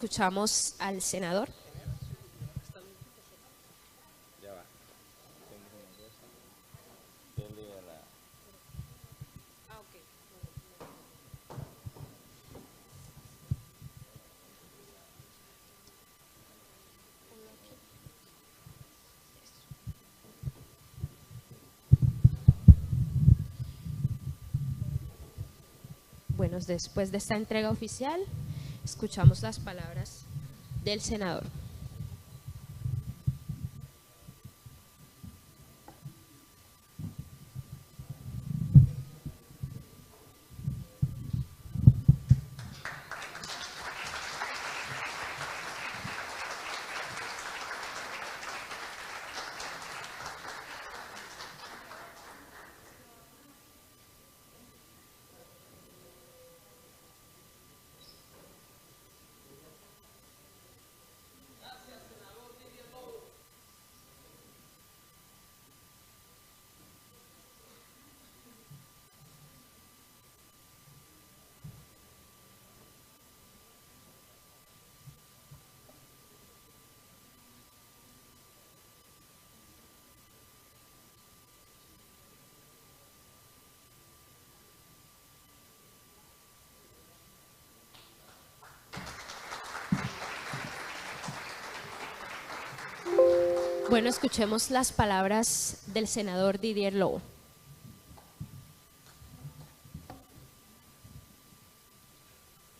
Escuchamos al senador. Ya va. Tengo una cosa. Denle a la... Bueno, después de esta entrega oficial, escuchamos las palabras del senador. Bueno, escuchemos las palabras del senador Didier Lobo.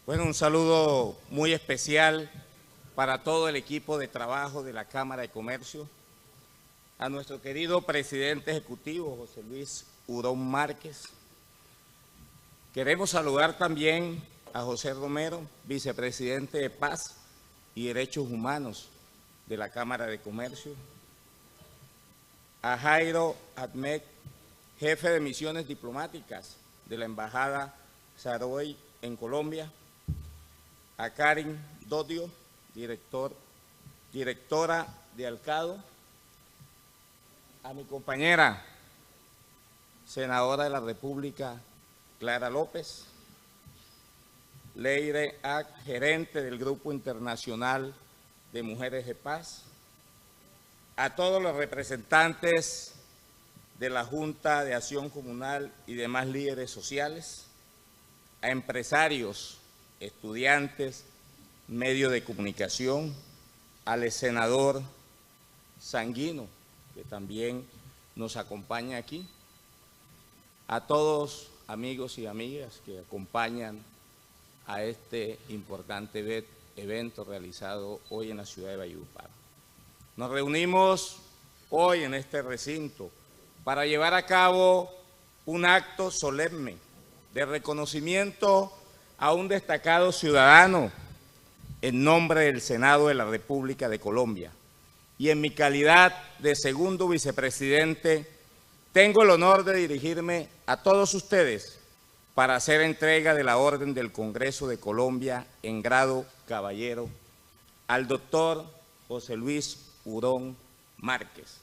Bueno, un saludo muy especial para todo el equipo de trabajo de la Cámara de Comercio, a nuestro querido presidente ejecutivo, José Luis Hurón Márquez. Queremos saludar también a José Romero, vicepresidente de Paz y Derechos Humanos de la Cámara de Comercio, a Jairo Ahmed, jefe de misiones diplomáticas de la Embajada Saroy en Colombia, a Karin Dodio, directora de Alcado, a mi compañera, senadora de la República, Clara López, Leire Ag, gerente del Grupo Internacional de Mujeres de Paz, a todos los representantes de la Junta de Acción Comunal y demás líderes sociales, a empresarios, estudiantes, medios de comunicación, al senador Sanguino, que también nos acompaña aquí, a todos amigos y amigas que acompañan a este importante evento realizado hoy en la ciudad de Valledupar. Nos reunimos hoy en este recinto para llevar a cabo un acto solemne de reconocimiento a un destacado ciudadano en nombre del Senado de la República de Colombia. Y en mi calidad de segundo vicepresidente, tengo el honor de dirigirme a todos ustedes para hacer entrega de la Orden del Congreso de Colombia en grado caballero al doctor José Luis Hurón Márquez.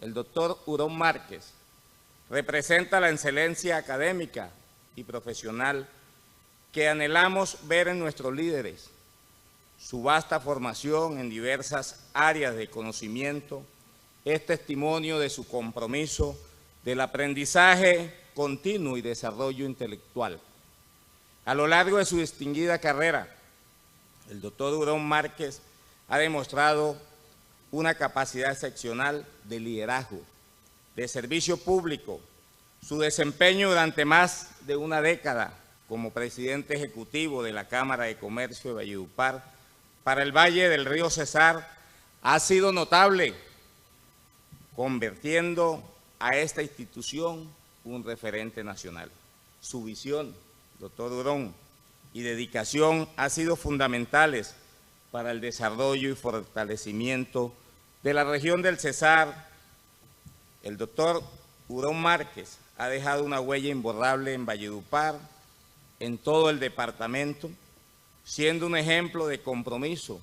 El doctor Hurón Márquez representa la excelencia académica y profesional que anhelamos ver en nuestros líderes. Su vasta formación en diversas áreas de conocimiento es testimonio de su compromiso del aprendizaje continuo y desarrollo intelectual. A lo largo de su distinguida carrera, el doctor Hurón Márquez ha demostrado una capacidad excepcional de liderazgo, de servicio público. Su desempeño durante más de una década como presidente ejecutivo de la Cámara de Comercio de Valledupar para el Valle del Río Cesar ha sido notable, convirtiendo a esta institución un referente nacional. Su visión, doctor Hurón, y dedicación han sido fundamentales para el desarrollo y fortalecimiento de la región del Cesar. El doctor Hurón Márquez ha dejado una huella imborrable en Valledupar, en todo el departamento, siendo un ejemplo de compromiso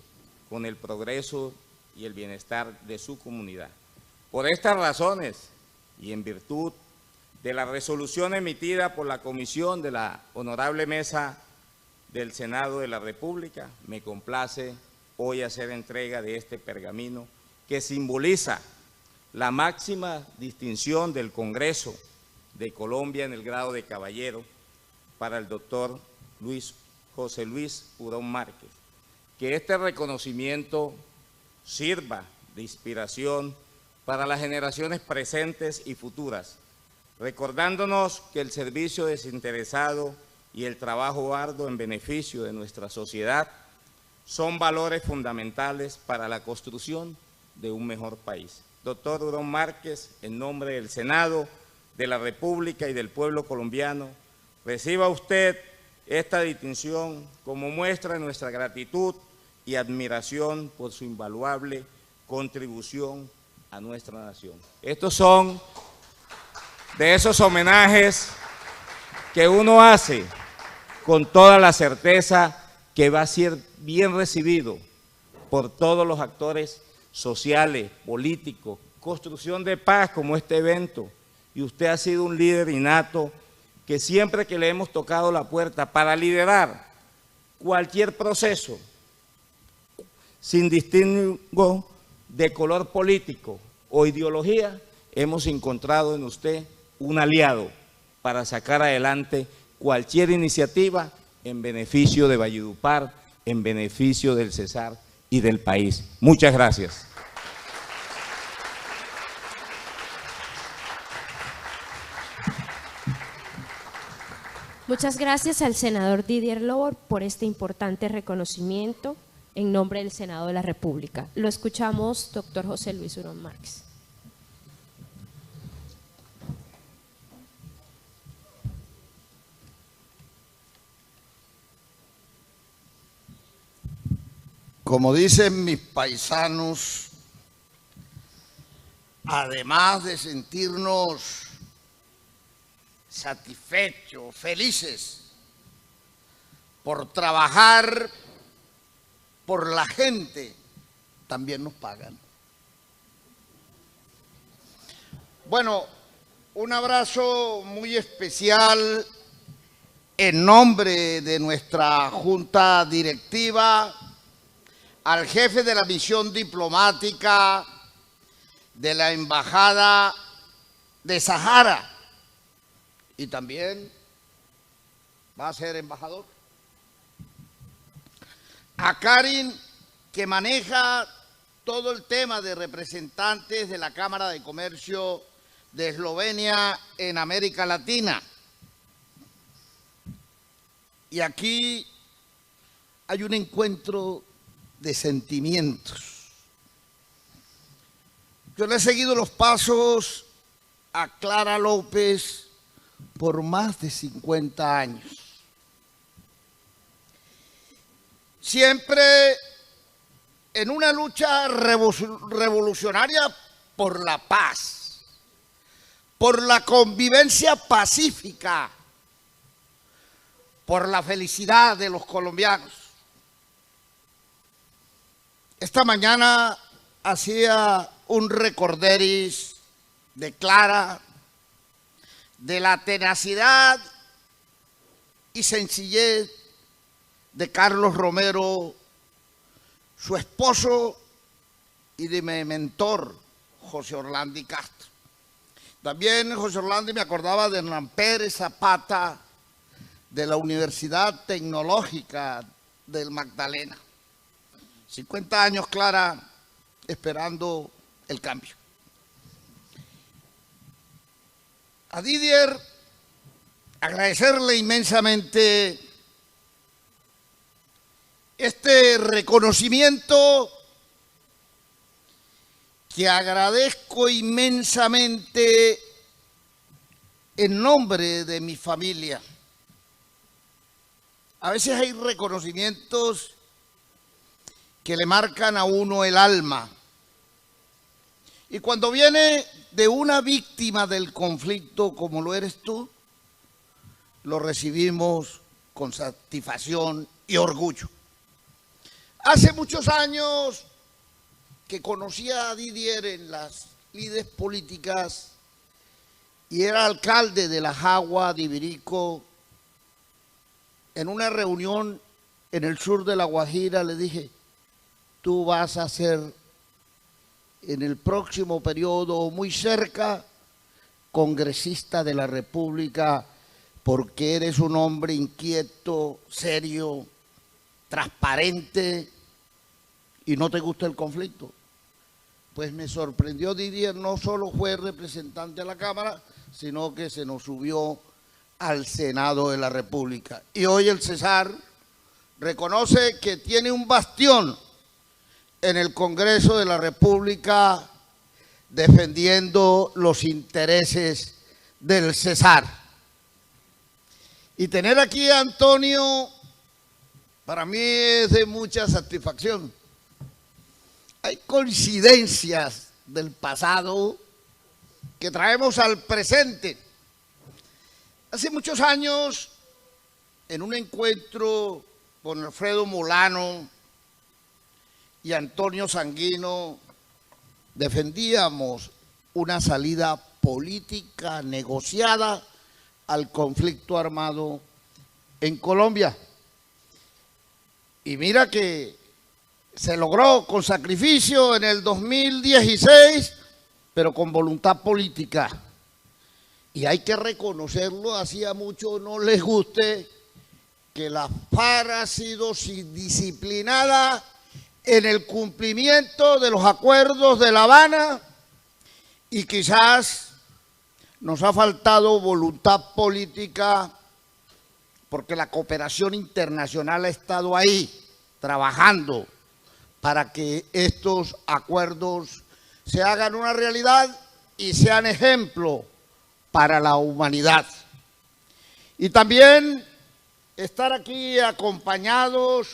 con el progreso y el bienestar de su comunidad. Por estas razones, y en virtud de la resolución emitida por la Comisión de la Honorable Mesa del Senado de la República, me complace hoy hacer entrega de este pergamino que simboliza la máxima distinción del Congreso de Colombia en el grado de caballero para el doctor José Luis Hurón Márquez. Que este reconocimiento sirva de inspiración para las generaciones presentes y futuras, recordándonos que el servicio desinteresado y el trabajo arduo en beneficio de nuestra sociedad son valores fundamentales para la construcción de un mejor país. Doctor Hurón Márquez, en nombre del Senado de la República y del pueblo colombiano, reciba usted esta distinción como muestra de nuestra gratitud y admiración por su invaluable contribución a nuestra nación. Estos son de esos homenajes que uno hace con toda la certeza que va a ser bien recibido por todos los actores sociales, políticos, construcción de paz como este evento. Y usted ha sido un líder innato que siempre que le hemos tocado la puerta para liderar cualquier proceso, sin distingo de color político o ideología, hemos encontrado en usted un aliado para sacar adelante cualquier iniciativa en beneficio de Valledupar, en beneficio del Cesar y del país. Muchas gracias. Muchas gracias al senador Didier Lobor por este importante reconocimiento en nombre del Senado de la República. Lo escuchamos, doctor José Luis Hurón Márquez. Como dicen mis paisanos, además de sentirnos satisfechos, felices por trabajar por la gente, también nos pagan. Bueno, un abrazo muy especial en nombre de nuestra Junta Directiva al jefe de la misión diplomática de la Embajada de Sahara, y también va a ser embajador. A Karin, que maneja todo el tema de representantes de la Cámara de Comercio de Eslovenia en América Latina. Y aquí hay un encuentro de sentimientos. Yo le he seguido los pasos a Clara López por más de 50 años. Siempre en una lucha revolucionaria por la paz, por la convivencia pacífica, por la felicidad de los colombianos. Esta mañana hacía un recorderis de Clara, de la tenacidad y sencillez de Carlos Romero, su esposo, y de mi mentor, José Orlandi Castro. También José Orlandi me acordaba de Hernán Pérez Zapata, de la Universidad Tecnológica del Magdalena. 50 años, Clara, esperando el cambio. A Didier, agradecerle inmensamente este reconocimiento que agradezco inmensamente en nombre de mi familia. A veces hay reconocimientos que le marcan a uno el alma. Y cuando viene de una víctima del conflicto como lo eres tú, lo recibimos con satisfacción y orgullo. Hace muchos años que conocí a Didier en las lides políticas y era alcalde de La Jagua de Ibirico, en una reunión en el sur de La Guajira, le dije, tú vas a ser en el próximo periodo muy cerca congresista de la República, porque eres un hombre inquieto, serio, transparente y no te gusta el conflicto. Pues me sorprendió, Didier, no solo fue representante de la Cámara, sino que se nos subió al Senado de la República. Y hoy el Cesar reconoce que tiene un bastión en el Congreso de la República defendiendo los intereses del Cesar. Y tener aquí a Antonio para mí es de mucha satisfacción. Hay coincidencias del pasado que traemos al presente. Hace muchos años, en un encuentro con Alfredo Molano y Antonio Sanguino, defendíamos una salida política negociada al conflicto armado en Colombia. Y mira que se logró con sacrificio en el 2016, pero con voluntad política. Y hay que reconocerlo, así a muchos no les guste, que la FARC ha sido disciplinada en el cumplimiento de los acuerdos de La Habana y quizás nos ha faltado voluntad política porque la cooperación internacional ha estado ahí trabajando para que estos acuerdos se hagan una realidad y sean ejemplo para la humanidad. Y también estar aquí acompañados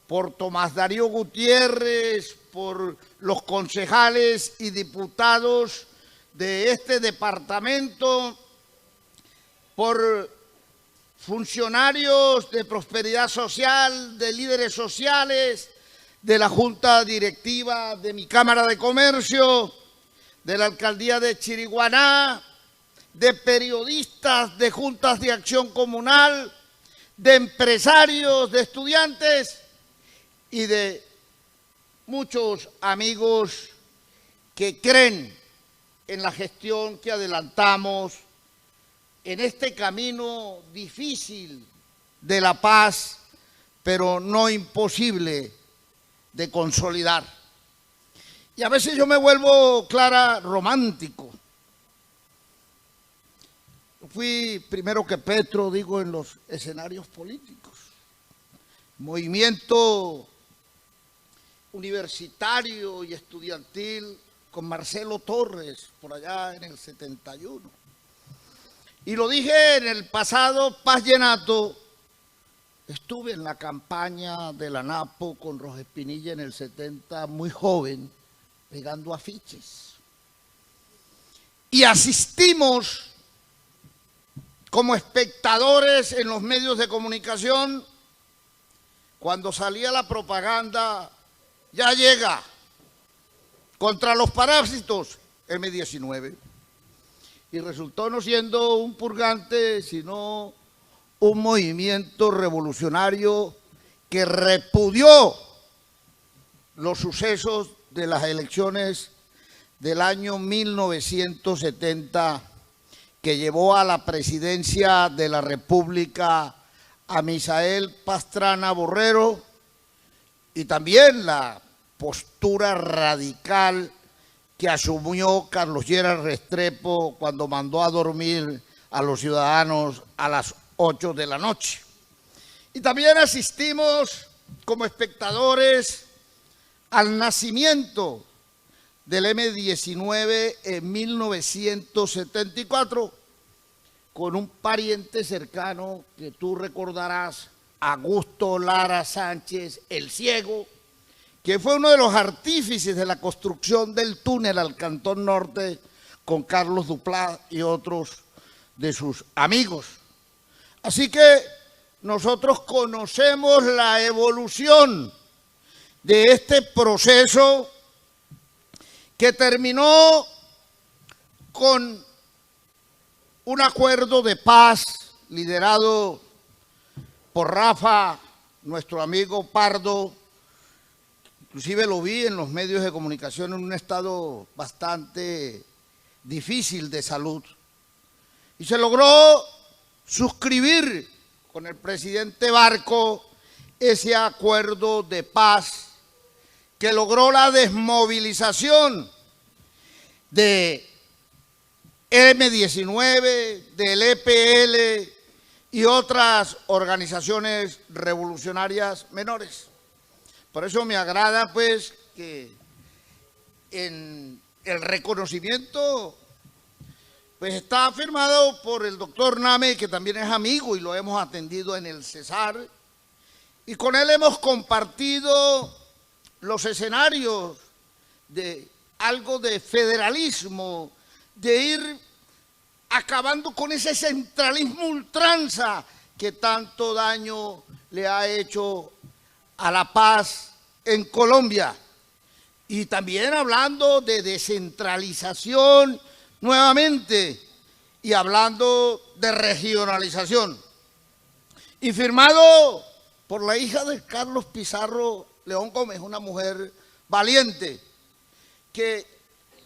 por Tomás Darío Gutiérrez, por los concejales y diputados de este departamento, por funcionarios de Prosperidad Social, de líderes sociales, de la Junta Directiva de mi Cámara de Comercio, de la Alcaldía de Chiriguaná, de periodistas, de juntas de acción comunal, de empresarios, de estudiantes y de muchos amigos que creen en la gestión que adelantamos en este camino difícil de la paz, pero no imposible de consolidar. Y a veces yo me vuelvo, Clara, romántico. Fui primero que Petro, digo, en los escenarios políticos. Movimiento universitario y estudiantil con Marcelo Torres, por allá en el 71. Y lo dije en el pasado Paz Llenato, estuve en la campaña de la NAPO con Rojas Espinilla en el 70, muy joven, pegando afiches. Y asistimos como espectadores en los medios de comunicación cuando salía la propaganda, ya llega, contra los parásitos, M-19. Y resultó no siendo un purgante, sino un movimiento revolucionario que repudió los sucesos de las elecciones del año 1970, que llevó a la presidencia de la República a Misael Pastrana Borrero, y también la postura radical que asumió Carlos Lleras Restrepo cuando mandó a dormir a los ciudadanos a las 8 de la noche. Y también asistimos como espectadores al nacimiento del M-19 en 1974 con un pariente cercano que tú recordarás, Augusto Lara Sánchez, el Ciego, que fue uno de los artífices de la construcción del túnel al Cantón Norte con Carlos Duplá y otros de sus amigos. Así que nosotros conocemos la evolución de este proceso que terminó con un acuerdo de paz liderado por Rafa nuestro amigo Pardo, inclusive lo vi en los medios de comunicación en un estado bastante difícil de salud, y se logró suscribir con el presidente Barco ese acuerdo de paz que logró la desmovilización de M-19, del EPL y otras organizaciones revolucionarias menores. Por eso me agrada pues que en el reconocimiento pues está firmado por el doctor Name, que también es amigo y lo hemos atendido en el Cesar, y con él hemos compartido los escenarios de algo de federalismo, de ir acabando con ese centralismo ultranza que tanto daño le ha hecho a la paz en Colombia. Y también hablando de descentralización nuevamente y hablando de regionalización. Y firmado por la hija de Carlos Pizarro León Gómez, una mujer valiente que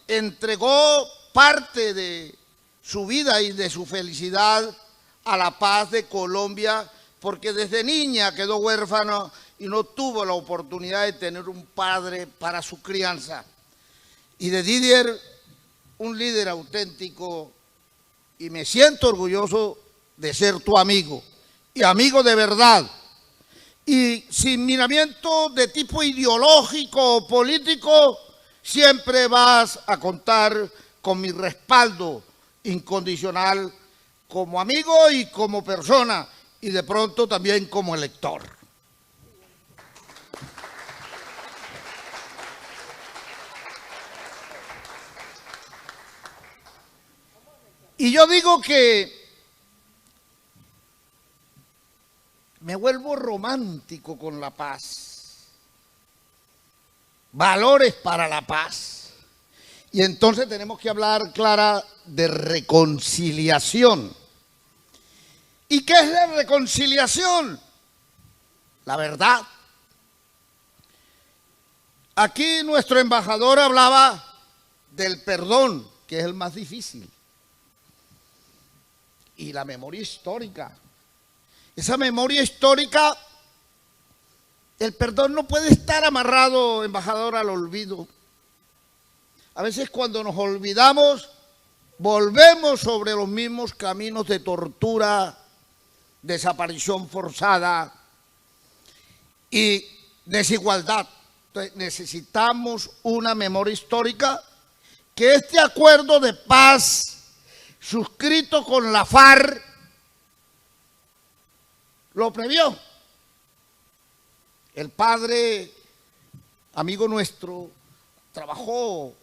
entregó parte de su vida y de su felicidad a la paz de Colombia, porque desde niña quedó huérfana y no tuvo la oportunidad de tener un padre para su crianza. Y de Didier, un líder auténtico, y me siento orgulloso de ser tu amigo, y amigo de verdad, y sin miramiento de tipo ideológico o político, siempre vas a contar con mi respaldo incondicional como amigo y como persona, y de pronto también como elector. Y yo digo que me vuelvo romántico con la paz, valores para la paz. Y entonces tenemos que hablar, Clara, de reconciliación. ¿Y qué es la reconciliación? La verdad. Aquí nuestro embajador hablaba del perdón, que es el más difícil, y la memoria histórica. Esa memoria histórica, el perdón no puede estar amarrado, embajador, al olvido. A veces cuando nos olvidamos, volvemos sobre los mismos caminos de tortura, desaparición forzada y desigualdad. Entonces, necesitamos una memoria histórica, que este acuerdo de paz suscrito con la FARC lo previó. El padre, amigo nuestro, trabajó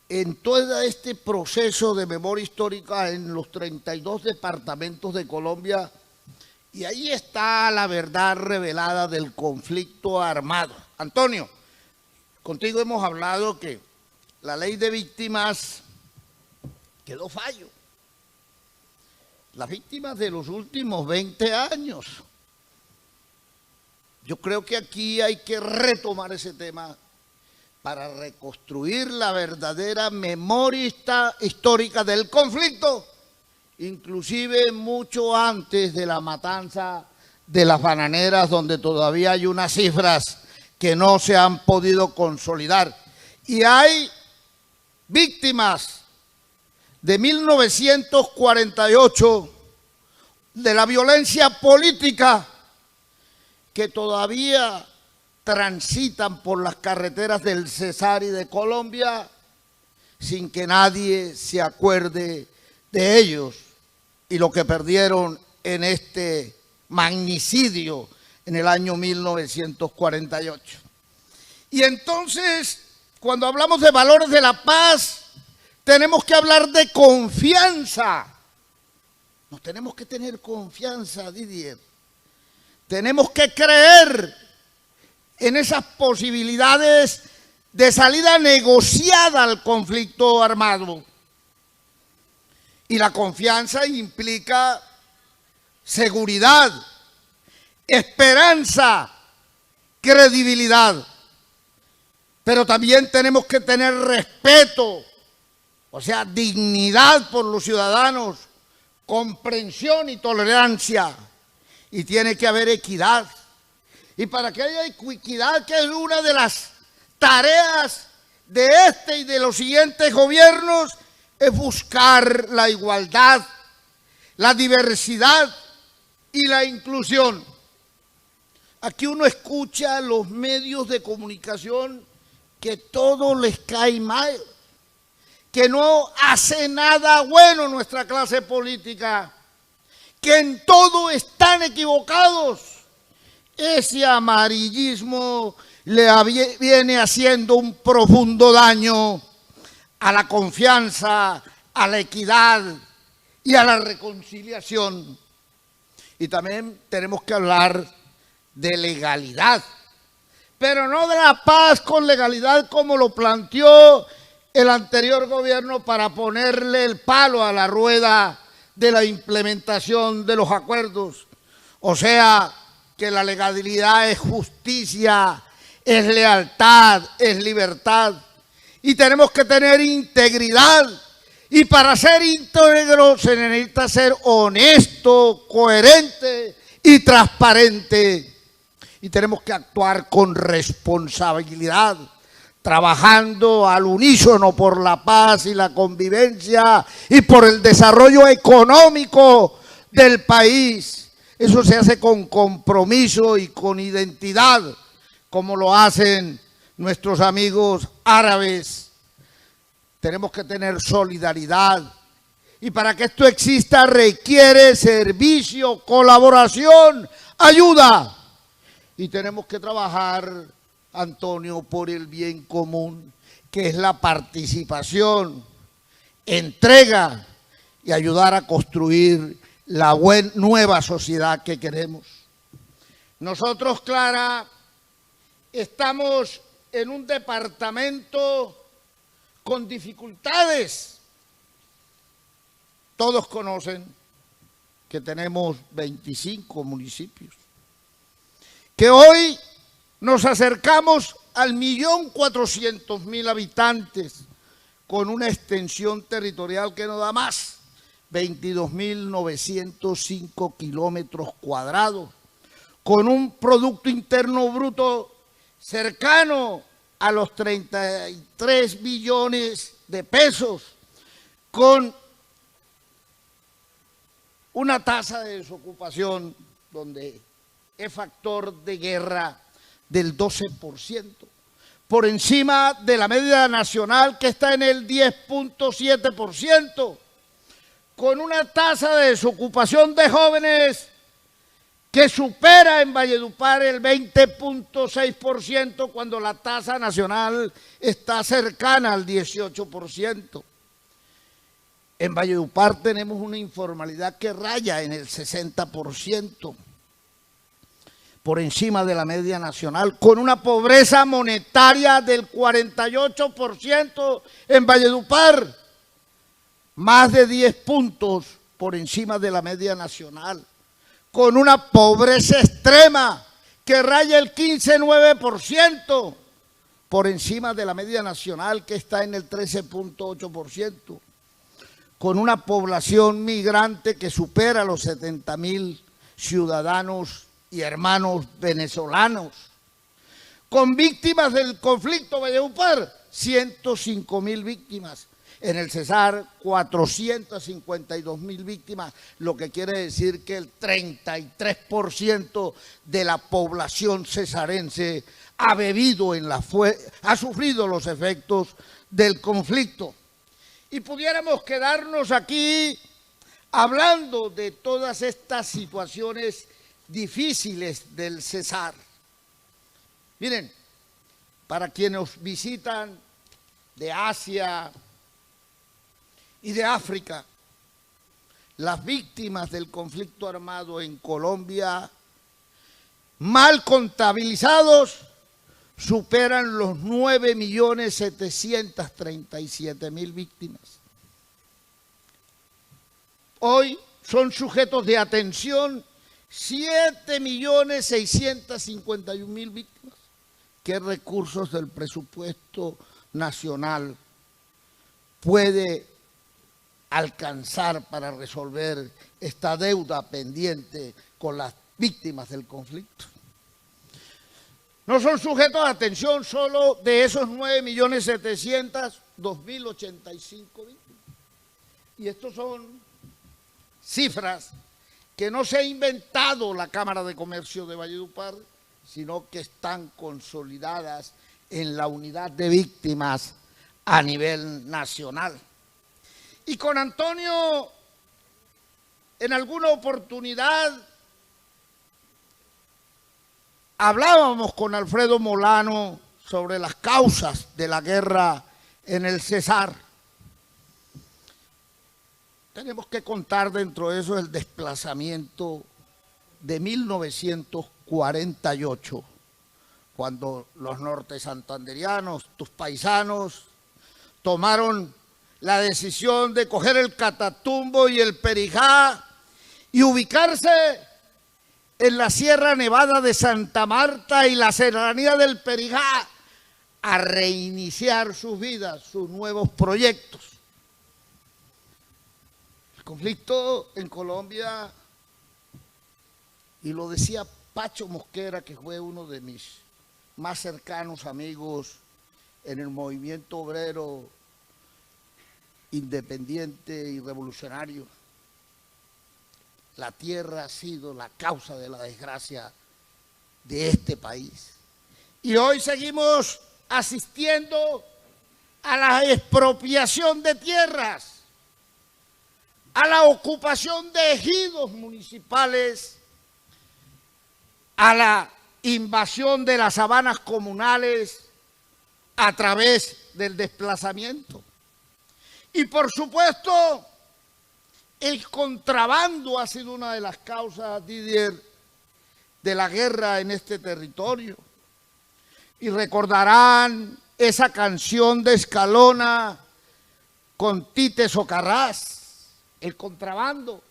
en todo este proceso de memoria histórica en los 32 departamentos de Colombia, y ahí está la verdad revelada del conflicto armado. Antonio, contigo hemos hablado que la ley de víctimas quedó fallo. Las víctimas de los últimos 20 años. Yo creo que aquí hay que retomar ese tema para reconstruir la verdadera memoria histórica del conflicto, inclusive mucho antes de la matanza de las bananeras, donde todavía hay unas cifras que no se han podido consolidar. Y hay víctimas de 1948 de la violencia política que todavía transitan por las carreteras del Cesar y de Colombia sin que nadie se acuerde de ellos y lo que perdieron en este magnicidio en el año 1948. Y entonces, cuando hablamos de valores de la paz, tenemos que hablar de confianza. Nos tenemos que tener confianza, Didier. Tenemos que creer en esas posibilidades de salida negociada al conflicto armado. Y la confianza implica seguridad, esperanza, credibilidad. Pero también tenemos que tener respeto, o sea, dignidad por los ciudadanos, comprensión y tolerancia. Y tiene que haber equidad. Y para que haya equidad, que es una de las tareas de este y de los siguientes gobiernos, es buscar la igualdad, la diversidad y la inclusión. Aquí uno escucha a los medios de comunicación que todo les cae mal, que no hace nada bueno nuestra clase política, que en todo están equivocados. Ese amarillismo le viene haciendo un profundo daño a la confianza, a la equidad y a la reconciliación. Y también tenemos que hablar de legalidad, pero no de la paz con legalidad como lo planteó el anterior gobierno para ponerle el palo a la rueda de la implementación de los acuerdos. O sea, que la legalidad es justicia, es lealtad, es libertad. Y tenemos que tener integridad. Y para ser íntegro se necesita ser honesto, coherente y transparente. Y tenemos que actuar con responsabilidad, trabajando al unísono por la paz y la convivencia y por el desarrollo económico del país. Eso se hace con compromiso y con identidad, como lo hacen nuestros amigos árabes. Tenemos que tener solidaridad. Y para que esto exista requiere servicio, colaboración, ayuda. Y tenemos que trabajar, Antonio, por el bien común, que es la participación, entrega y ayudar a construir la nueva sociedad que queremos. Nosotros, Clara, estamos en un departamento con dificultades. Todos conocen que tenemos 25 municipios, que hoy nos acercamos al 1.400.000 habitantes, con una extensión territorial que no da más, 22.905 kilómetros cuadrados, con un Producto Interno Bruto cercano a los 33 billones de pesos, con una tasa de desocupación donde es factor de guerra del 12%, por encima de la media nacional que está en el 10.7%, con una tasa de desocupación de jóvenes que supera en Valledupar el 20.6%, cuando la tasa nacional está cercana al 18%. En Valledupar tenemos una informalidad que raya en el 60%, por encima de la media nacional, con una pobreza monetaria del 48% en Valledupar, más de 10 puntos por encima de la media nacional, con una pobreza extrema que raya el 15,9% por encima de la media nacional, que está en el 13.8%, con una población migrante que supera los 70.000 ciudadanos y hermanos venezolanos, con víctimas del conflicto Valledupar, 105.000 víctimas, en el Cesar 452.000 víctimas, lo que quiere decir que el 33% de la población cesarense ha ha sufrido los efectos del conflicto. Y pudiéramos quedarnos aquí hablando de todas estas situaciones difíciles del Cesar. Miren, para quienes nos visitan de Asia y de África, las víctimas del conflicto armado en Colombia, mal contabilizados, superan los 9.737.000 víctimas. Hoy son sujetos de atención 7.651.000 víctimas. ¿Qué recursos del presupuesto nacional puede alcanzar para resolver esta deuda pendiente con las víctimas del conflicto? No son sujetos a atención solo de esos 9.700.000, 2.085 víctimas. Y estos son cifras que no se ha inventado la Cámara de Comercio de Valledupar, sino que están consolidadas en la unidad de víctimas a nivel nacional. Y con Antonio, en alguna oportunidad, hablábamos con Alfredo Molano sobre las causas de la guerra en el Cesar. Tenemos que contar dentro de eso el desplazamiento de 1948, cuando los norte santanderianos, tus paisanos, tomaron la decisión de coger el Catatumbo y el Perijá y ubicarse en la Sierra Nevada de Santa Marta y la serranía del Perijá a reiniciar sus vidas, sus nuevos proyectos. El conflicto en Colombia, y lo decía Pacho Mosquera, que fue uno de mis más cercanos amigos en el movimiento obrero independiente y revolucionario, la tierra ha sido la causa de la desgracia de este país. Y hoy seguimos asistiendo a la expropiación de tierras, a la ocupación de ejidos municipales, a la invasión de las sabanas comunales a través del desplazamiento. Y por supuesto, el contrabando ha sido una de las causas, Didier, de la guerra en este territorio. Y recordarán esa canción de Escalona con Tite Socarrás, el contrabando,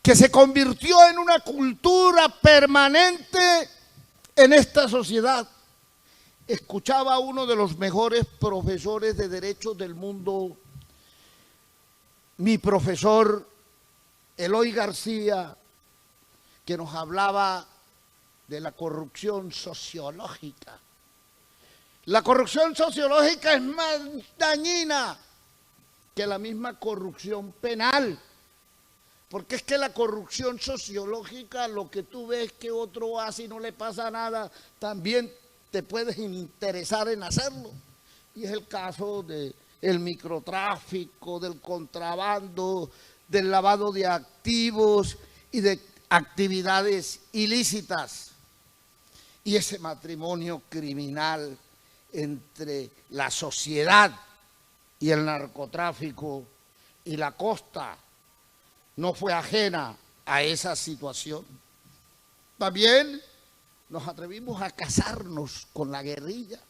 que se convirtió en una cultura permanente en esta sociedad. Escuchaba a uno de los mejores profesores de derechos del mundo, mi profesor Eloy García, que nos hablaba de la corrupción sociológica. La corrupción sociológica es más dañina que la misma corrupción penal, porque es que la corrupción sociológica, lo que tú ves que otro hace y no le pasa nada, también te puedes interesar en hacerlo. Y es el caso del microtráfico, del contrabando, del lavado de activos y de actividades ilícitas. Y ese matrimonio criminal entre la sociedad y el narcotráfico y la costa no fue ajena a esa situación. También nos atrevimos a casarnos con la guerrilla.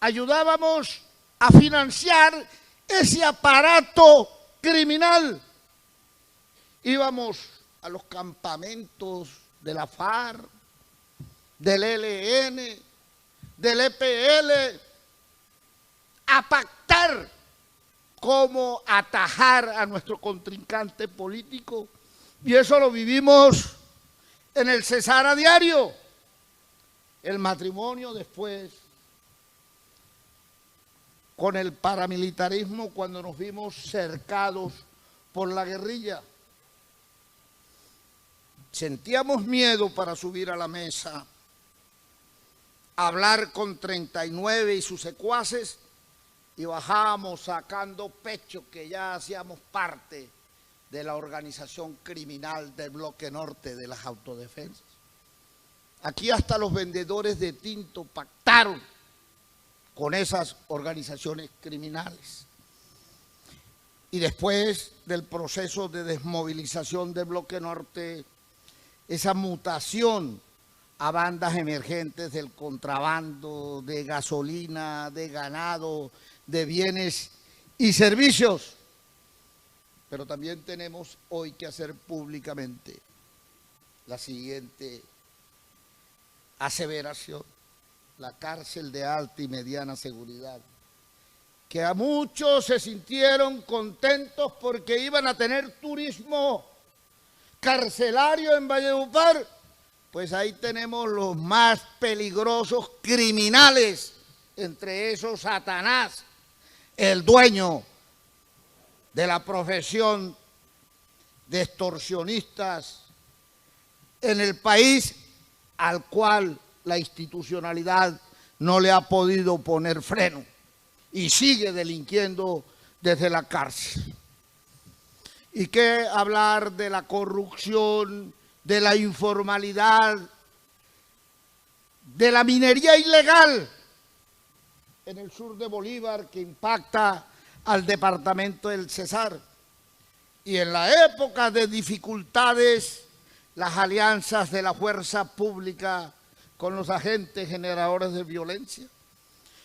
Ayudábamos a financiar ese aparato criminal. Íbamos a los campamentos de la FARC, del ELN, del EPL, a pactar cómo atajar a nuestro contrincante político. Y eso lo vivimos en el Cesar a diario. El matrimonio después con el paramilitarismo, cuando nos vimos cercados por la guerrilla. Sentíamos miedo para subir a la mesa, hablar con 39 y sus secuaces, y bajábamos sacando pecho que ya hacíamos parte de la organización criminal del Bloque Norte de las Autodefensas. Aquí hasta los vendedores de tinto pactaron con esas organizaciones criminales. Y después del proceso de desmovilización del Bloque Norte, esa mutación a bandas emergentes del contrabando, de gasolina, de ganado, de bienes y servicios. Pero también tenemos hoy que hacer públicamente la siguiente aseveración: la cárcel de alta y mediana seguridad, que a muchos se sintieron contentos porque iban a tener turismo carcelario en Valledupar, pues ahí tenemos los más peligrosos criminales, entre esos Satanás, el dueño de la profesión de extorsionistas en el país, al cual la institucionalidad no le ha podido poner freno y sigue delinquiendo desde la cárcel. ¿Y qué hablar de la corrupción, de la informalidad, de la minería ilegal en el sur de Bolívar, que impacta al departamento del Cesar? Y en la época de dificultades, las alianzas de la fuerza pública con los agentes generadores de violencia.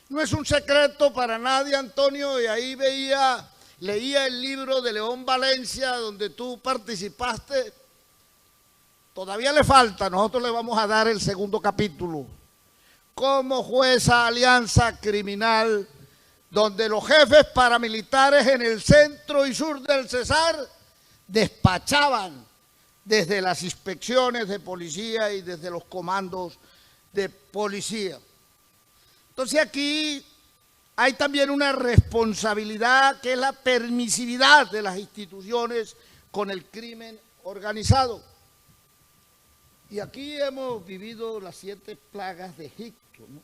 No es un secreto para nadie, Antonio, y ahí leía el libro de León Valencia, donde tú participaste. Todavía le falta, nosotros le vamos a dar el segundo capítulo. Cómo fue esa alianza criminal donde los jefes paramilitares en el centro y sur del Cesar despachaban desde las inspecciones de policía y desde los comandos de policía. Entonces aquí hay también una responsabilidad, que es la permisividad de las instituciones con el crimen organizado. Y aquí hemos vivido las 7 plagas de Egipto, ¿no?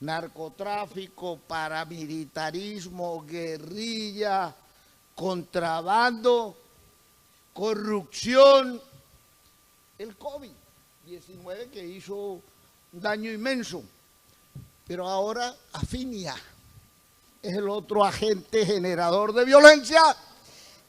Narcotráfico, paramilitarismo, guerrilla, contrabando, corrupción, el COVID-19 que hizo un daño inmenso. Pero ahora Afinia es el otro agente generador de violencia,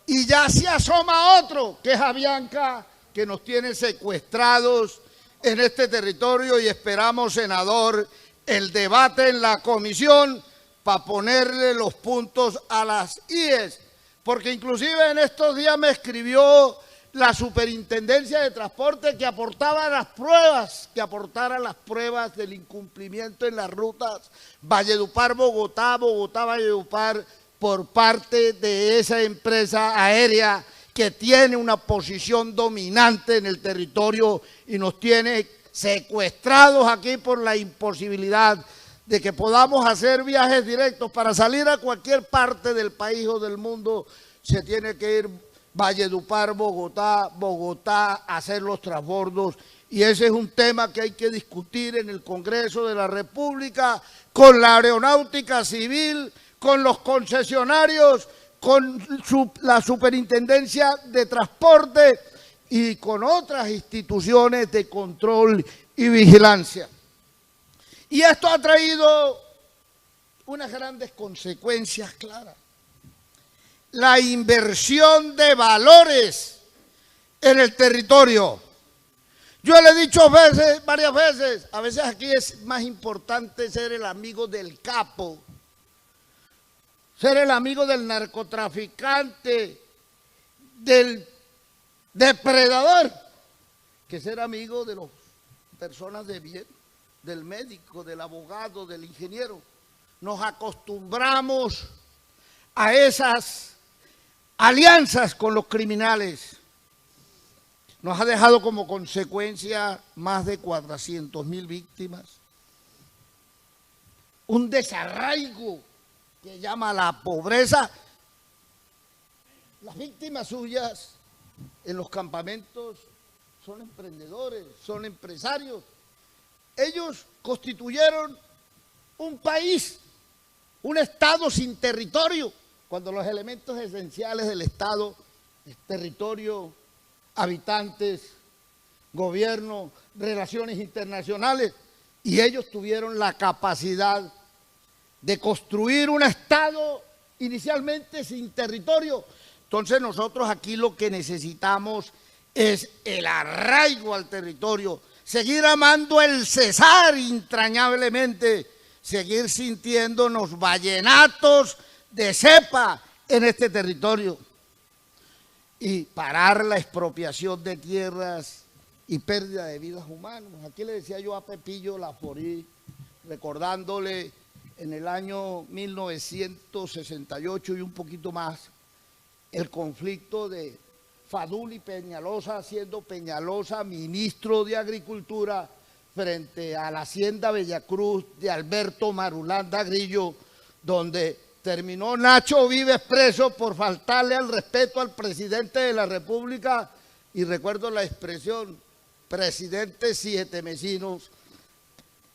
y ya se asoma otro, que es Avianca, que nos tiene secuestrados en este territorio, y esperamos, senador, el debate en la comisión para ponerle los puntos a las IES, porque inclusive en estos días me escribió la Superintendencia de Transporte que aportara las pruebas del incumplimiento en las rutas Valledupar-Bogotá, Bogotá-Valledupar, por parte de esa empresa aérea que tiene una posición dominante en el territorio y nos tiene secuestrados aquí por la imposibilidad de que podamos hacer viajes directos. Para salir a cualquier parte del país o del mundo se tiene que ir Valledupar, Bogotá, hacer los transbordos, y ese es un tema que hay que discutir en el Congreso de la República, con la Aeronáutica Civil, con los concesionarios, con la Superintendencia de Transporte y con otras instituciones de control y vigilancia. Y esto ha traído unas grandes consecuencias claras. La inversión de valores en el territorio. Yo le he dicho varias veces, a veces aquí es más importante ser el amigo del capo, ser el amigo del narcotraficante, del depredador, que ser amigo de las personas de bien, del médico, del abogado, del ingeniero. Nos acostumbramos a esas alianzas con los criminales. Nos ha dejado como consecuencia más de 400.000 víctimas, un desarraigo que llama la pobreza. Las víctimas suyas en los campamentos son emprendedores, son empresarios. Ellos constituyeron un país, un Estado sin territorio, cuando los elementos esenciales del Estado es territorio, habitantes, gobierno, relaciones internacionales, y ellos tuvieron la capacidad de construir un Estado inicialmente sin territorio. Entonces nosotros aquí lo que necesitamos es el arraigo al territorio, seguir amando el Cesar entrañablemente, seguir sintiéndonos vallenatos de cepa en este territorio, y parar la expropiación de tierras y pérdida de vidas humanas. Aquí le decía yo a Pepillo Laforí, recordándole en el año 1968 y un poquito más, el conflicto de Fadul y Peñalosa, siendo Peñalosa ministro de Agricultura frente a la Hacienda Bellacruz de Alberto Marulanda Grillo, donde terminó Nacho Vives preso por faltarle al respeto al presidente de la República, y recuerdo la expresión, presidente siete mesinos,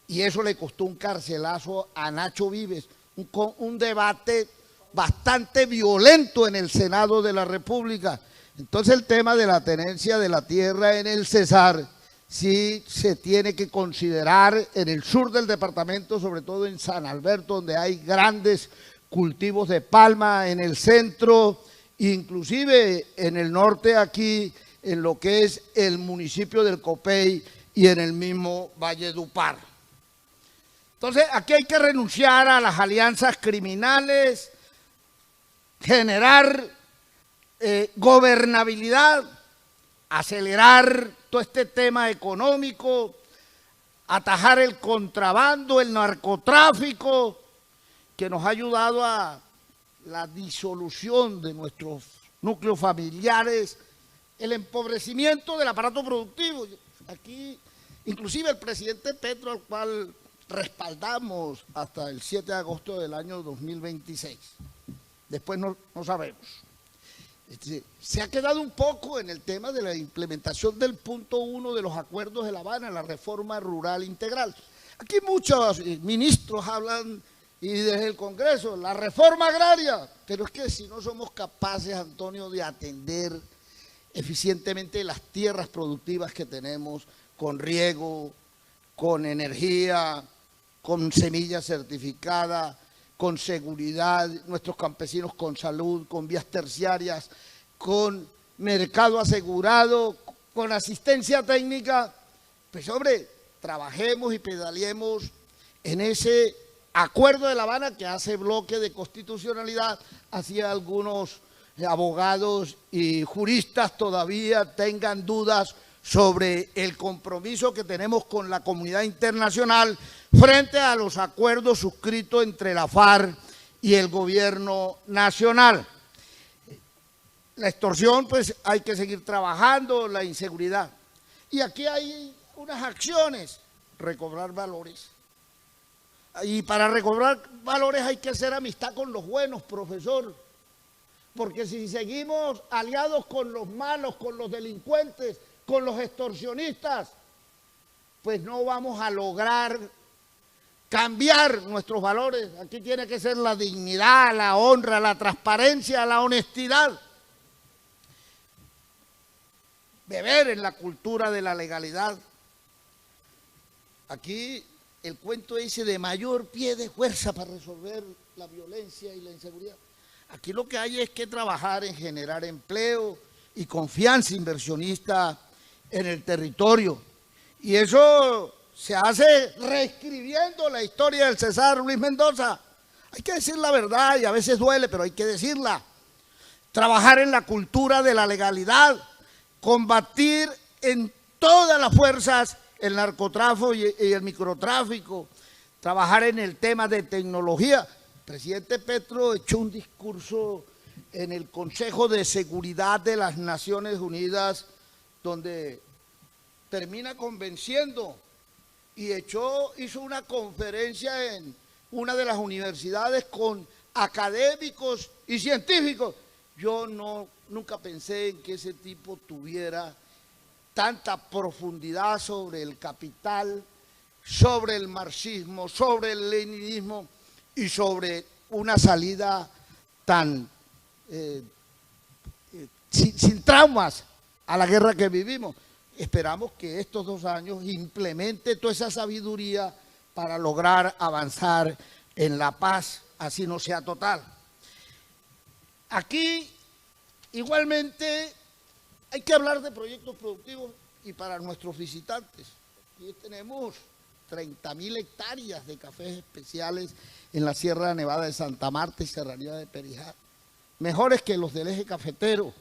y eso le costó un carcelazo a Nacho Vives, un debate bastante violento en el Senado de la República. Entonces el tema de la tenencia de la tierra en el Cesar sí se tiene que considerar en el sur del departamento, sobre todo en San Alberto, donde hay grandes cultivos de palma, en el centro, inclusive en el norte aquí, en lo que es el municipio del Copey y en el mismo Valledupar. Entonces aquí hay que renunciar a las alianzas criminales, generar gobernabilidad, acelerar todo este tema económico, atajar el contrabando, el narcotráfico, que nos ha ayudado a la disolución de nuestros núcleos familiares, el empobrecimiento del aparato productivo. Aquí, inclusive el presidente Petro, al cual respaldamos hasta el 7 de agosto del año 2026. Después no sabemos. Se ha quedado un poco en el tema de la implementación del punto 1 de los acuerdos de La Habana, la reforma rural integral. Aquí muchos ministros hablan, y desde el Congreso, la reforma agraria, pero es que si no somos capaces, Antonio, de atender eficientemente las tierras productivas que tenemos, con riego, con energía, con semilla certificada, con seguridad, nuestros campesinos con salud, con vías terciarias, con mercado asegurado, con asistencia técnica, pues hombre, trabajemos y pedaleemos en ese acuerdo de La Habana que hace bloque de constitucionalidad. Hacia algunos abogados y juristas todavía tengan dudas sobre el compromiso que tenemos con la comunidad internacional frente a los acuerdos suscritos entre la FARC y el gobierno nacional. La extorsión, pues hay que seguir trabajando, la inseguridad. Y aquí hay unas acciones, recobrar valores. Y para recobrar valores hay que hacer amistad con los buenos, profesor. Porque si seguimos aliados con los malos, con los delincuentes, con los extorsionistas, pues no vamos a lograr cambiar nuestros valores. Aquí tiene que ser la dignidad, la honra, la transparencia, la honestidad. Beber en la cultura de la legalidad. Aquí el cuento ese de mayor pie de fuerza para resolver la violencia y la inseguridad. Aquí lo que hay es que trabajar en generar empleo y confianza inversionista en el territorio. Y eso se hace reescribiendo la historia del Cesar Luis Mendoza. Hay que decir la verdad y a veces duele, pero hay que decirla. Trabajar en la cultura de la legalidad, combatir en todas las fuerzas el narcotráfico y el microtráfico, trabajar en el tema de tecnología. El presidente Petro echó un discurso en el Consejo de Seguridad de las Naciones Unidas donde termina convenciendo y hizo una conferencia en una de las universidades con académicos y científicos. Yo nunca pensé en que ese tipo tuviera tanta profundidad sobre el capital, sobre el marxismo, sobre el leninismo y sobre una salida tan sin traumas a la guerra que vivimos. Esperamos que estos 2 años implemente toda esa sabiduría para lograr avanzar en la paz, así no sea total. Aquí, igualmente, hay que hablar de proyectos productivos y para nuestros visitantes. Aquí tenemos 30.000 hectáreas de cafés especiales en la Sierra Nevada de Santa Marta y Serranía de Perijá, mejores que los del eje cafetero.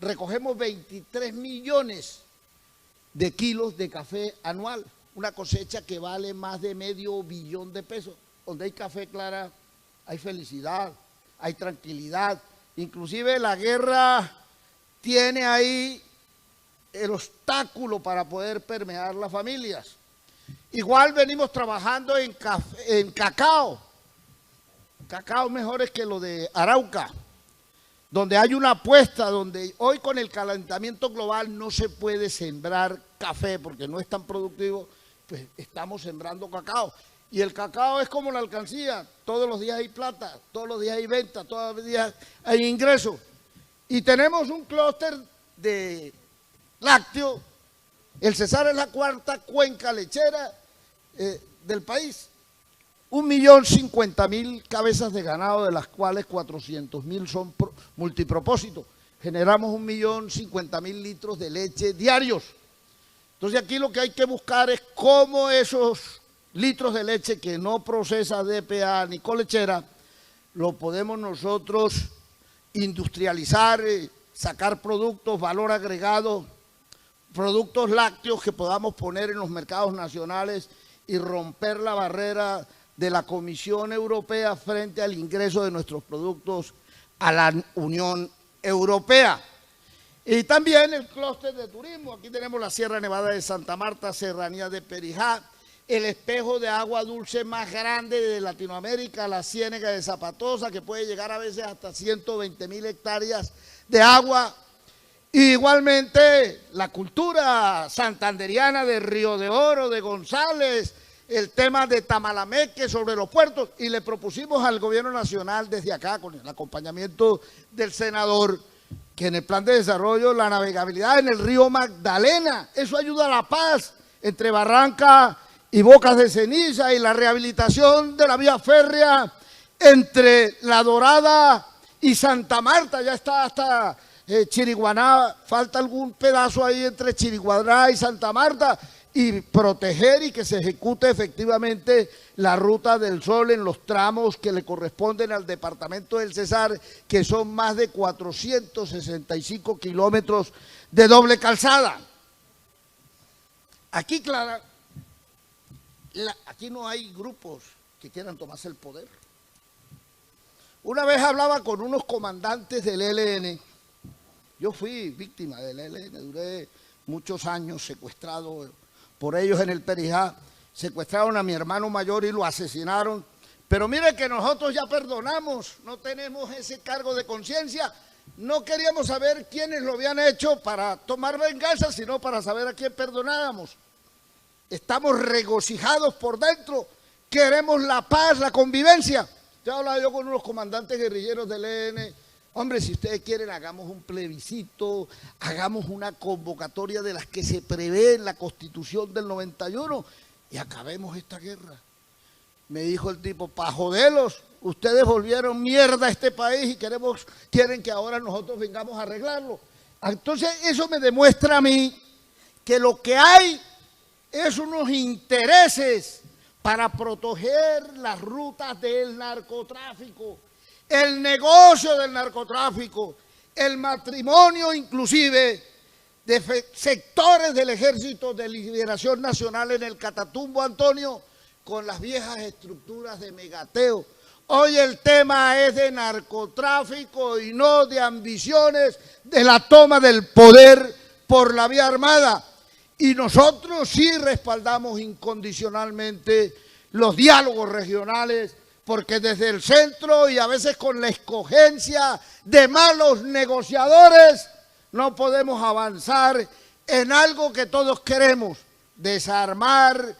recogemos 23 millones de kilos de café anual, una cosecha que vale más de $500 millones. Donde hay café, Clara, hay felicidad, hay tranquilidad. Inclusive la guerra tiene ahí el obstáculo para poder permear las familias. Igual venimos trabajando en cacao. Cacao mejores que lo de Arauca, donde hay una apuesta, donde hoy con el calentamiento global no se puede sembrar café porque no es tan productivo, pues estamos sembrando cacao. Y el cacao es como la alcancía, todos los días hay plata, todos los días hay venta, todos los días hay ingresos. Y tenemos un clúster de lácteo. El Cesar es la cuarta cuenca lechera del país. 1.050.000 cabezas de ganado, de las cuales 400.000 son multipropósitos. Generamos 1.050.000 litros de leche diarios. Entonces aquí lo que hay que buscar es cómo esos litros de leche que no procesa DPA ni colechera, lo podemos nosotros industrializar, sacar productos, valor agregado, productos lácteos que podamos poner en los mercados nacionales y romper la barrera de la Comisión Europea frente al ingreso de nuestros productos a la Unión Europea. Y también el clúster de turismo. Aquí tenemos la Sierra Nevada de Santa Marta, Serranía de Perijá, el espejo de agua dulce más grande de Latinoamérica, la Ciénega de Zapatosa, que puede llegar a veces hasta 120.000 hectáreas de agua. Y igualmente la cultura santanderiana de Río de Oro, de González, el tema de Tamalameque sobre los puertos, y le propusimos al gobierno nacional desde acá, con el acompañamiento del senador, que en el plan de desarrollo la navegabilidad en el río Magdalena, eso ayuda a la paz entre Barranca y Bocas de Ceniza, y la rehabilitación de la vía férrea entre La Dorada y Santa Marta, ya está hasta Chiriguaná, falta algún pedazo ahí entre Chiriguaná y Santa Marta, y proteger y que se ejecute efectivamente la Ruta del Sol en los tramos que le corresponden al departamento del Cesar, que son más de 465 kilómetros de doble calzada. Aquí, Clara, aquí no hay grupos que quieran tomarse el poder. Una vez hablaba con unos comandantes del ELN, yo fui víctima del ELN, duré muchos años secuestrado por ellos en el Perijá, secuestraron a mi hermano mayor y lo asesinaron, pero mire que nosotros ya perdonamos, no tenemos ese cargo de conciencia, no queríamos saber quiénes lo habían hecho para tomar venganza, sino para saber a quién perdonábamos. Estamos regocijados por dentro, queremos la paz, la convivencia. Ya hablaba yo con unos comandantes guerrilleros del ELN. Hombre, si ustedes quieren, hagamos un plebiscito, hagamos una convocatoria de las que se prevé en la Constitución del 91 y acabemos esta guerra. Me dijo el tipo, para joderlos, ustedes volvieron mierda a este país y quieren que ahora nosotros vengamos a arreglarlo. Entonces eso me demuestra a mí que lo que hay es unos intereses para proteger las rutas del narcotráfico, el negocio del narcotráfico, el matrimonio inclusive de sectores del Ejército de Liberación Nacional en el Catatumbo, Antonio, con las viejas estructuras de megateo. Hoy el tema es de narcotráfico y no de ambiciones de la toma del poder por la vía armada. Y nosotros sí respaldamos incondicionalmente los diálogos regionales, porque desde el centro y a veces con la escogencia de malos negociadores no podemos avanzar en algo que todos queremos, desarmar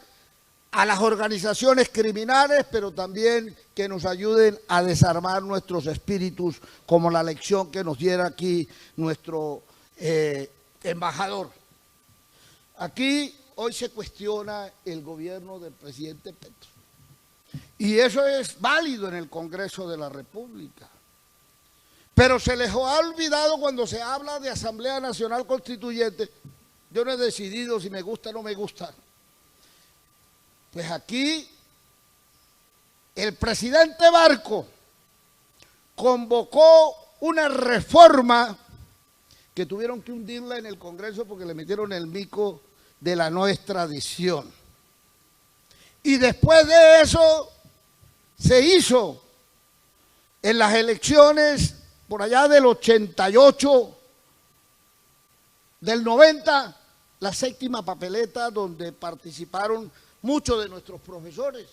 a las organizaciones criminales, pero también que nos ayuden a desarmar nuestros espíritus, como la lección que nos diera aquí nuestro embajador. Aquí hoy se cuestiona el gobierno del presidente Petro. Y eso es válido en el Congreso de la República. Pero se les ha olvidado cuando se habla de Asamblea Nacional Constituyente. Yo no he decidido si me gusta o no me gusta. Pues aquí el presidente Barco convocó una reforma que tuvieron que hundirla en el Congreso porque le metieron el mico de la no extradición. Y después de eso se hizo en las elecciones por allá del 88, del 90, la séptima papeleta donde participaron muchos de nuestros profesores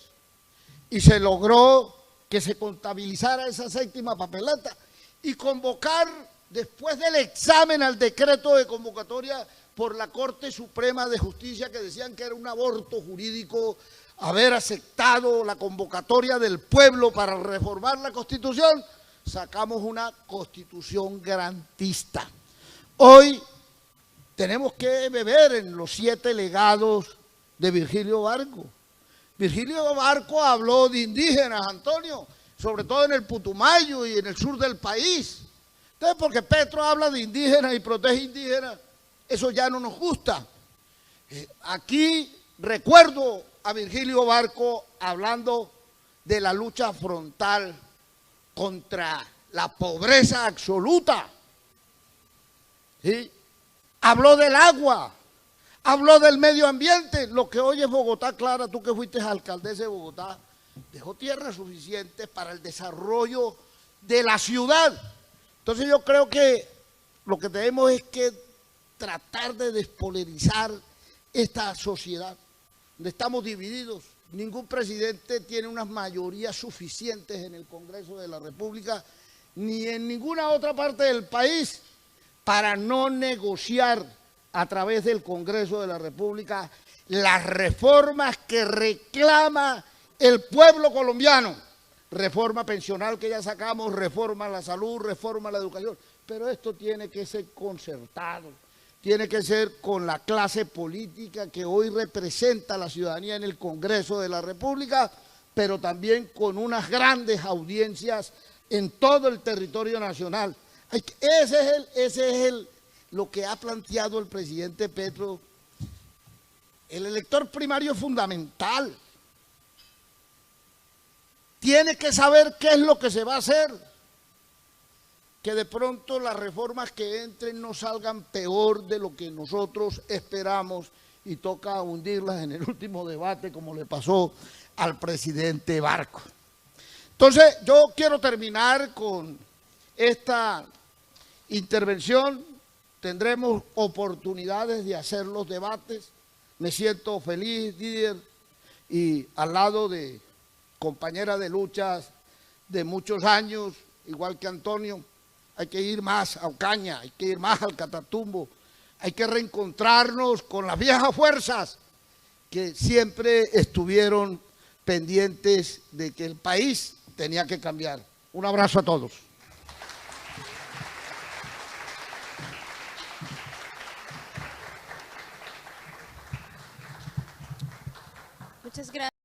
y se logró que se contabilizara esa séptima papeleta y convocar después del examen al decreto de convocatoria por la Corte Suprema de Justicia, que decían que era un aborto jurídico haber aceptado la convocatoria del pueblo para reformar la Constitución, sacamos una Constitución garantista. Hoy tenemos que beber en los 7 legados de Virgilio Barco. Virgilio Barco habló de indígenas, Antonio, sobre todo en el Putumayo y en el sur del país. Entonces, porque Petro habla de indígenas y protege indígenas, eso ya no nos gusta. Aquí recuerdo a Virgilio Barco hablando de la lucha frontal contra la pobreza absoluta. ¿Sí? Habló del agua, habló del medio ambiente, lo que hoy es Bogotá Clara, tú que fuiste alcaldesa de Bogotá, dejó tierra suficiente para el desarrollo de la ciudad. Entonces yo creo que lo que tenemos es que tratar de despolarizar esta sociedad, donde estamos divididos. Ningún presidente tiene unas mayorías suficientes en el Congreso de la República, ni en ninguna otra parte del país, para no negociar a través del Congreso de la República las reformas que reclama el pueblo colombiano. Reforma pensional que ya sacamos, reforma a la salud, reforma a la educación. Pero esto tiene que ser concertado, tiene que ser con la clase política que hoy representa a la ciudadanía en el Congreso de la República, pero también con unas grandes audiencias en todo el territorio nacional. Ese es lo que ha planteado el presidente Petro. El elector primario es fundamental. Tiene que saber qué es lo que se va a hacer. Que de pronto las reformas que entren no salgan peor de lo que nosotros esperamos y toca hundirlas en el último debate como le pasó al presidente Barco. Entonces yo quiero terminar con esta intervención. Tendremos oportunidades de hacer los debates. Me siento feliz, Didier, y al lado de compañera de luchas de muchos años, igual que Antonio. Hay que ir más a Ocaña, hay que ir más al Catatumbo, hay que reencontrarnos con las viejas fuerzas que siempre estuvieron pendientes de que el país tenía que cambiar. Un abrazo a todos. Muchas gracias.